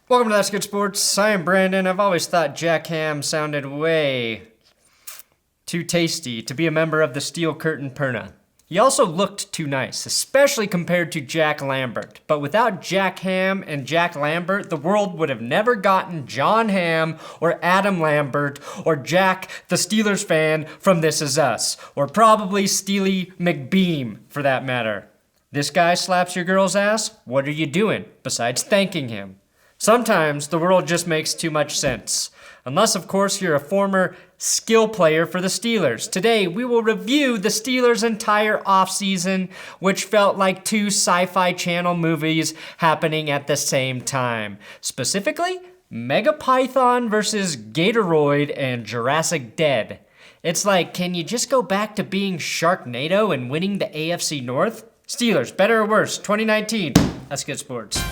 Welcome to That's Good Sports. I am Brandon. I've always thought Jack Ham sounded way too tasty to be a member of the Steel Curtain Perna. He also looked too nice, especially compared to Jack Lambert. But without Jack Ham and Jack Lambert, the world would have never gotten John Ham or Adam Lambert or Jack the Steelers fan from This Is Us, or probably Steely McBeam for that matter. This guy slaps your girl's ass? What are you doing besides thanking him? Sometimes the world just makes too much sense. Unless, of course, you're a former skill player for the Steelers. Today, we will review the Steelers' entire offseason, which felt like two sci-fi channel movies happening at the same time. Specifically, Megapython versus Gatoroid and Jurassic Dead. It's like, can you just go back to being Sharknado and winning the AFC North? Steelers, better or worse, 2019. That's Good Sports.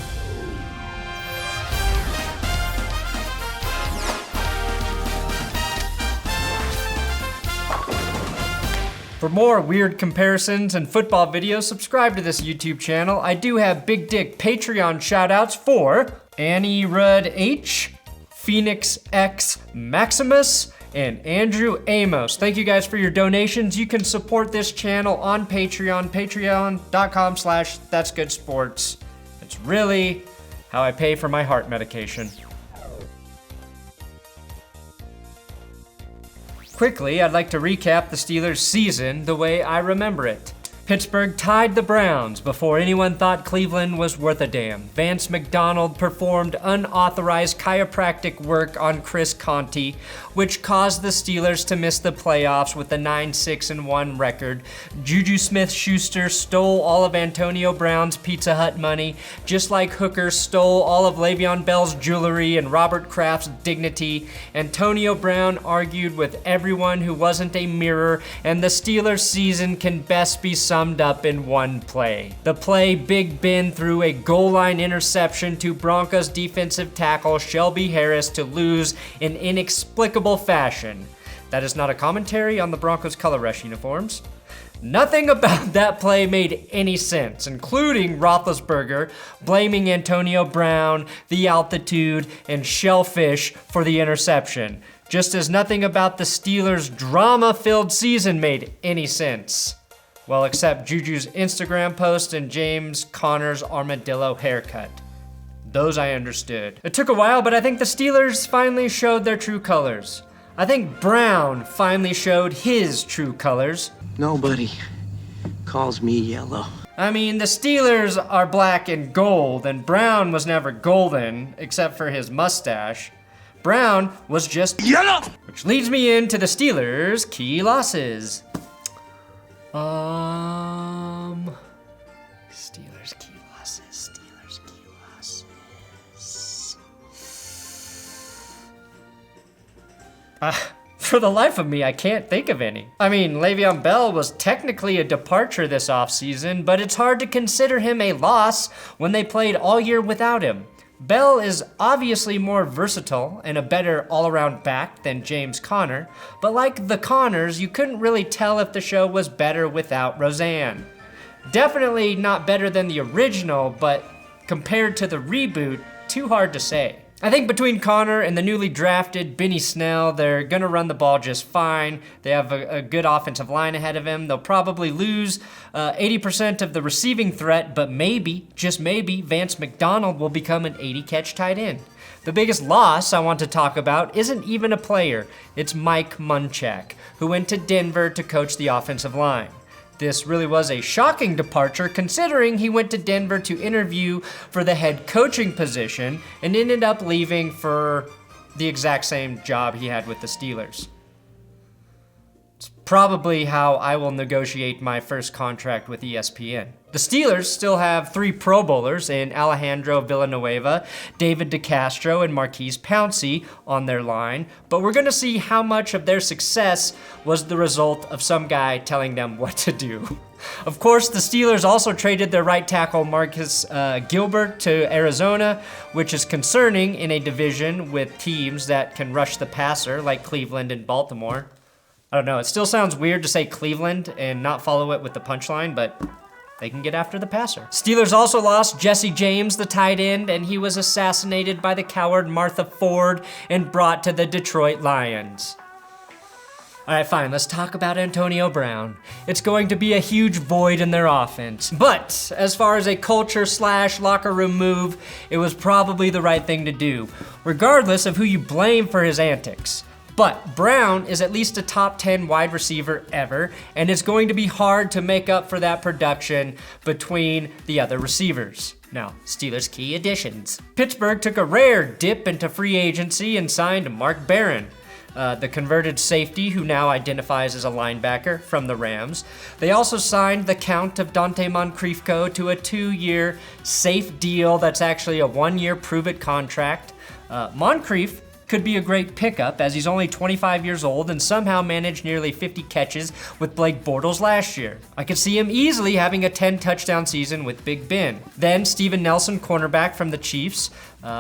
For more weird comparisons and football videos, subscribe to this YouTube channel. I do have big dick Patreon shoutouts for Annie Rudd H, Phoenix X Maximus, and Andrew Amos. Thank you guys for your donations. You can support this channel on Patreon, patreon.com/thatsgoodsports. It's really how I pay for my heart medication. Quickly, I'd like to recap the Steelers' season the way I remember it. Pittsburgh tied the Browns before anyone thought Cleveland was worth a damn. Vance McDonald performed unauthorized chiropractic work on Chris Conte, which caused the Steelers to miss the playoffs with a 9-6-1 record. JuJu Smith-Schuster stole all of Antonio Brown's Pizza Hut money, just like Hooker stole all of Le'Veon Bell's jewelry and Robert Kraft's dignity. Antonio Brown argued with everyone who wasn't a mirror, and the Steelers' season can best be summed up in one play. The play Big Ben threw a goal line interception to Broncos defensive tackle Shelby Harris to lose in inexplicable fashion. That is not a commentary on the Broncos color rush uniforms. Nothing about that play made any sense, including Roethlisberger blaming Antonio Brown, the altitude, and shellfish for the interception. Just as nothing about the Steelers' drama-filled season made any sense. Well, except JuJu's Instagram post and James Conner's armadillo haircut. Those I understood. It took a while, but I think the Steelers finally showed their true colors. I think Brown finally showed his true colors. Nobody calls me yellow. I mean, the Steelers are black and gold, and Brown was never golden, except for his mustache. Brown was just yellow! Which leads me into the Steelers' key losses. Steelers key losses. For the life of me, I can't think of any. I mean, Le'Veon Bell was technically a departure this offseason, but it's hard to consider him a loss when they played all year without him. Bell is obviously more versatile and a better all-around back than James Conner, but like the Conners, you couldn't really tell if the show was better without Roseanne. Definitely not better than the original, but compared to the reboot, too hard to say. I think between Conner and the newly drafted Benny Snell, they're gonna run the ball just fine. They have a good offensive line ahead of him. They'll probably lose 80% of the receiving threat, but maybe, just maybe, Vance McDonald will become an 80-catch tight end. The biggest loss I want to talk about isn't even a player. It's Mike Munchak, who went to Denver to coach the offensive line. This really was a shocking departure considering he went to Denver to interview for the head coaching position and ended up leaving for the exact same job he had with the Steelers. It's probably how I will negotiate my first contract with ESPN. The Steelers still have 3 Pro Bowlers in Alejandro Villanueva, David DeCastro, and Marquise Pouncey on their line, but we're gonna see how much of their success was the result of some guy telling them what to do. Of course, the Steelers also traded their right tackle Marcus Gilbert to Arizona, which is concerning in a division with teams that can rush the passer like Cleveland and Baltimore. I don't know, it still sounds weird to say Cleveland and not follow it with the punchline, but they can get after the passer. Steelers also lost Jesse James, the tight end, and he was assassinated by the coward Martha Ford and brought to the Detroit Lions. All right, fine, let's talk about Antonio Brown. It's going to be a huge void in their offense. But as far as a culture/locker room move, it was probably the right thing to do, regardless of who you blame for his antics. But Brown is at least a top 10 wide receiver ever, and it's going to be hard to make up for that production between the other receivers. Now, Steelers' key additions. Pittsburgh took a rare dip into free agency and signed Mark Barron, the converted safety who now identifies as a linebacker from the Rams. They also signed the Count of Donte Moncrief to a 2-year safe deal that's actually a 1-year prove-it contract. Moncrief could be a great pickup as he's only 25 years old and somehow managed nearly 50 catches with Blake Bortles last year. I could see him easily having a 10-touchdown season with Big Ben. Then Steven Nelson, cornerback from the Chiefs.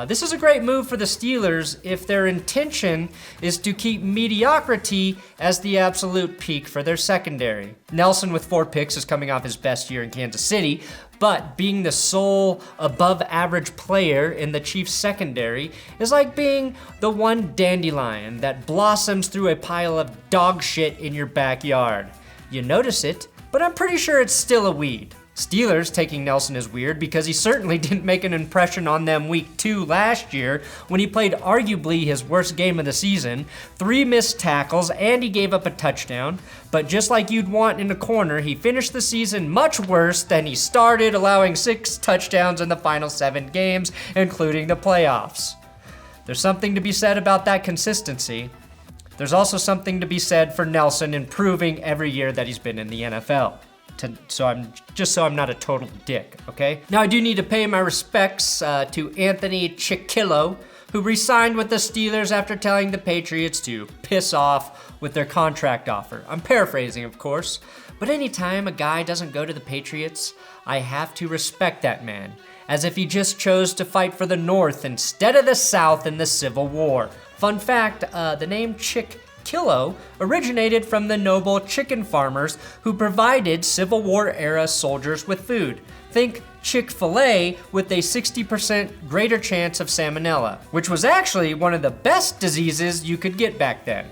This is a great move for the Steelers if their intention is to keep mediocrity as the absolute peak for their secondary. Nelson with 4 picks is coming off his best year in Kansas City, but being the sole above-average player in the Chiefs secondary is like being the one dandelion that blossoms through a pile of dog shit in your backyard. You notice it, but I'm pretty sure it's still a weed. Steelers taking Nelson is weird because he certainly didn't make an impression on them week 2 last year when he played arguably his worst game of the season, 3 missed tackles, and he gave up a touchdown. But just like you'd want in a corner, he finished the season much worse than he started, allowing 6 touchdowns in the final 7 games, including the playoffs. There's something to be said about that consistency. There's also something to be said for Nelson improving every year that he's been in the NFL. So I'm not a total dick, okay? Now I do need to pay my respects to Anthony Chickillo, who re-signed with the Steelers after telling the Patriots to piss off with their contract offer. I'm paraphrasing, of course, but anytime a guy doesn't go to the Patriots, I have to respect that man, as if he just chose to fight for the North instead of the South in the Civil War. Fun fact, the name Chickillo originated from the noble chicken farmers who provided Civil War-era soldiers with food. Think Chick-fil-A with a 60% greater chance of salmonella, which was actually one of the best diseases you could get back then.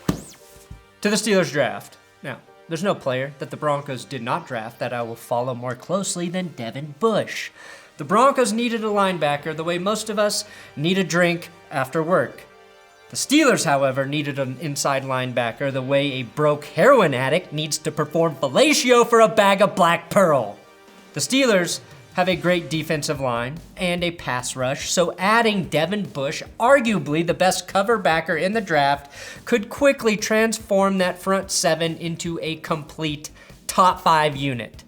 To the Steelers draft. Now, there's no player that the Broncos did not draft that I will follow more closely than Devin Bush. The Broncos needed a linebacker the way most of us need a drink after work. The Steelers, however, needed an inside linebacker the way a broke heroin addict needs to perform fellatio for a bag of black pearl. The Steelers have a great defensive line and a pass rush, so adding Devin Bush, arguably the best cover backer in the draft, could quickly transform that front 7 into a complete top 5 unit.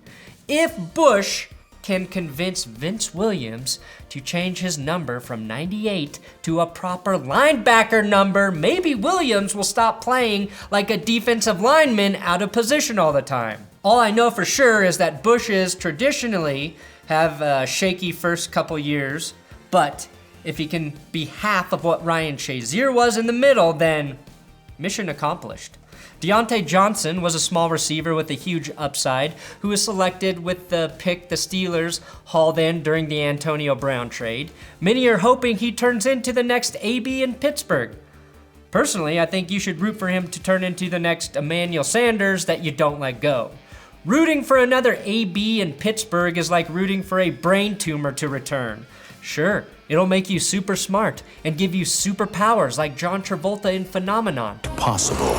If Bush can convince Vince Williams to change his number from 98 to a proper linebacker number, maybe Williams will stop playing like a defensive lineman out of position all the time. All I know for sure is that Bushes traditionally have a shaky first couple years, but if he can be half of what Ryan Shazier was in the middle, then mission accomplished. Deontay Johnson was a small receiver with a huge upside who was selected with the pick the Steelers hauled in during the Antonio Brown trade. Many are hoping he turns into the next AB in Pittsburgh. Personally, I think you should root for him to turn into the next Emmanuel Sanders that you don't let go. Rooting for another AB in Pittsburgh is like rooting for a brain tumor to return. Sure, it'll make you super smart and give you superpowers like John Travolta in Phenomenon. Possible.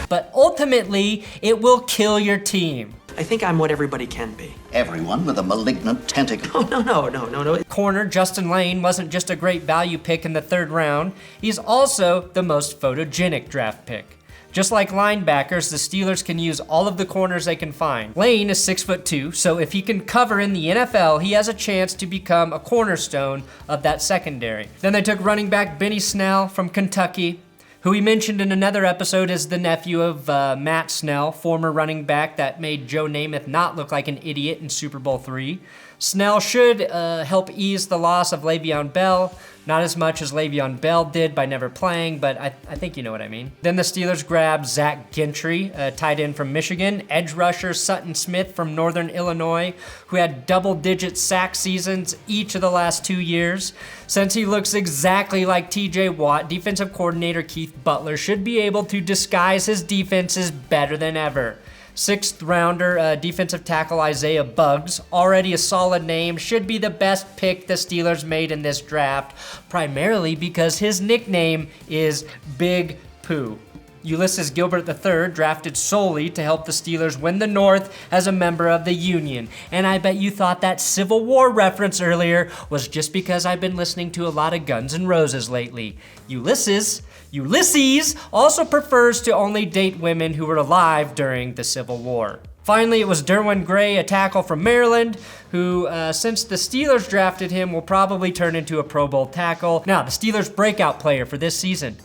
But ultimately, it will kill your team. I think I'm what everybody can be. Everyone with a malignant tentacle. No. Corner Justin Lane wasn't just a great value pick in the 3rd round, he's also the most photogenic draft pick. Just like linebackers, the Steelers can use all of the corners they can find. Lane is 6'2", so if he can cover in the NFL, he has a chance to become a cornerstone of that secondary. Then they took running back Benny Snell from Kentucky. who we mentioned in another episode is the nephew of Matt Snell, former running back that made Joe Namath not look like an idiot in Super Bowl III. Snell should help ease the loss of Le'Veon Bell. Not as much as Le'Veon Bell did by never playing, but I think you know what I mean. Then the Steelers grabbed Zach Gentry, a tight end from Michigan, edge rusher Sutton Smith from Northern Illinois, who had double-digit sack seasons each of the last 2 years. Since he looks exactly like TJ Watt, defensive coordinator Keith Butler should be able to disguise his defenses better than ever. 6th rounder defensive tackle Isaiah Buggs, already a solid name, should be the best pick the Steelers made in this draft, primarily because his nickname is Big Pooh. Ulysses Gilbert III, drafted solely to help the Steelers win the North as a member of the Union. And I bet you thought that Civil War reference earlier was just because I've been listening to a lot of Guns N' Roses lately. Ulysses also prefers to only date women who were alive during the Civil War. Finally, it was Derwin Gray, a tackle from Maryland, who, since the Steelers drafted him, will probably turn into a Pro Bowl tackle. Now, the Steelers' breakout player for this season.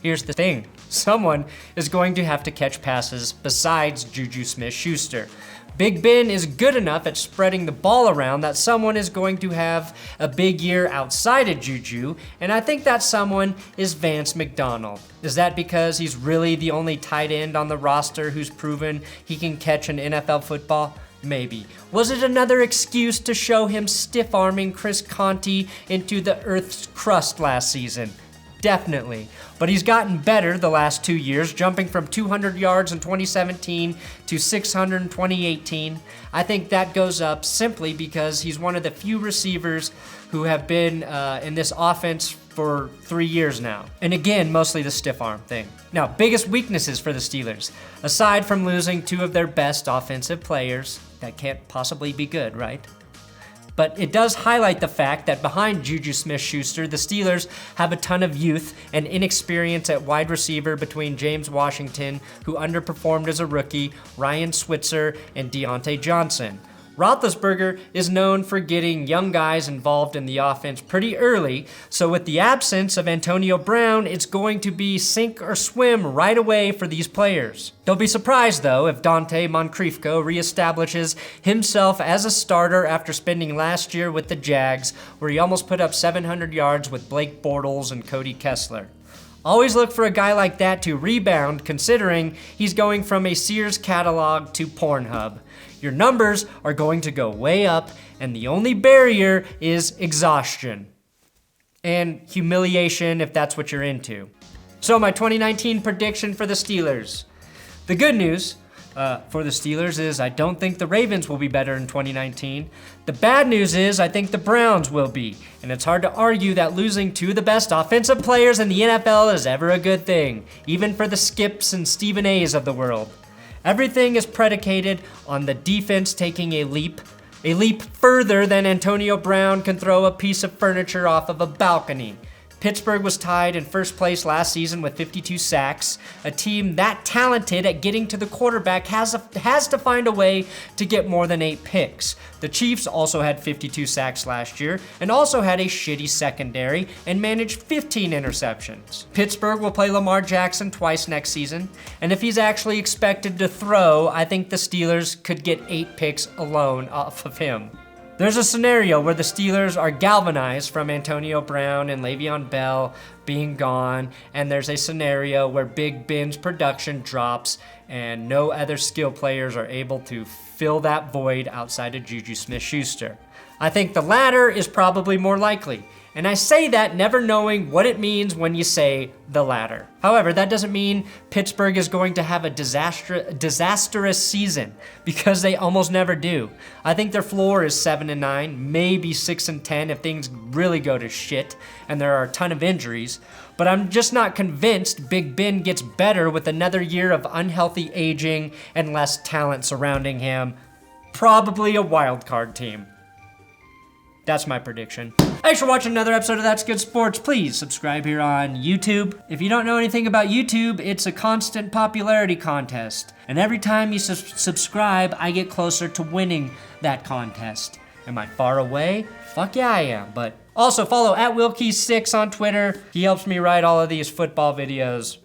Here's the thing. Someone is going to have to catch passes besides JuJu Smith-Schuster. Big Ben is good enough at spreading the ball around that someone is going to have a big year outside of JuJu, and I think that someone is Vance McDonald. Is that because he's really the only tight end on the roster who's proven he can catch an NFL football? Maybe. Was it another excuse to show him stiff-arming Chris Conte into the Earth's crust last season? Definitely. But he's gotten better the last 2 years, jumping from 200 yards in 2017 to 600 in 2018. I think that goes up simply because he's one of the few receivers who have been in this offense for 3 years now. And again, mostly the stiff arm thing. Now, biggest weaknesses for the Steelers. Aside from losing 2 of their best offensive players, that can't possibly be good, right? But it does highlight the fact that behind JuJu Smith-Schuster, the Steelers have a ton of youth and inexperience at wide receiver between James Washington, who underperformed as a rookie, Ryan Switzer, and Deontay Johnson. Roethlisberger is known for getting young guys involved in the offense pretty early, so with the absence of Antonio Brown, it's going to be sink or swim right away for these players. Don't be surprised, though, if Donte Moncrief reestablishes himself as a starter after spending last year with the Jags, where he almost put up 700 yards with Blake Bortles and Cody Kessler. Always look for a guy like that to rebound, considering he's going from a Sears catalog to Pornhub. Your numbers are going to go way up, and the only barrier is exhaustion. And humiliation, if that's what you're into. So my 2019 prediction for the Steelers. The good news for the Steelers is I don't think the Ravens will be better in 2019. The bad news is I think the Browns will be. And it's hard to argue that losing 2 of the best offensive players in the NFL is ever a good thing, even for the Skips and Stephen A's of the world. Everything is predicated on the defense taking a leap further than Antonio Brown can throw a piece of furniture off of a balcony. Pittsburgh was tied in first place last season with 52 sacks. A team that talented at getting to the quarterback has to find a way to get more than 8 picks. The Chiefs also had 52 sacks last year and also had a shitty secondary and managed 15 interceptions. Pittsburgh will play Lamar Jackson twice next season, and if he's actually expected to throw, I think the Steelers could get 8 picks alone off of him. There's a scenario where the Steelers are galvanized from Antonio Brown and Le'Veon Bell being gone, and there's a scenario where Big Ben's production drops and no other skill players are able to fill that void outside of JuJu Smith-Schuster. I think the latter is probably more likely, and I say that never knowing what it means when you say the latter. However, that doesn't mean Pittsburgh is going to have a disastrous season, because they almost never do. I think their floor is 7-9, maybe 6-10 if things really go to shit and there are a ton of injuries, but I'm just not convinced Big Ben gets better with another year of unhealthy aging and less talent surrounding him. Probably a wild card team. That's my prediction. Thanks for watching another episode of That's Good Sports. Please subscribe here on YouTube. If you don't know anything about YouTube, it's a constant popularity contest. And every time you subscribe, I get closer to winning that contest. Am I far away? Fuck yeah, I am. But Also, follow at Wilkie6 on Twitter. He helps me write all of these football videos.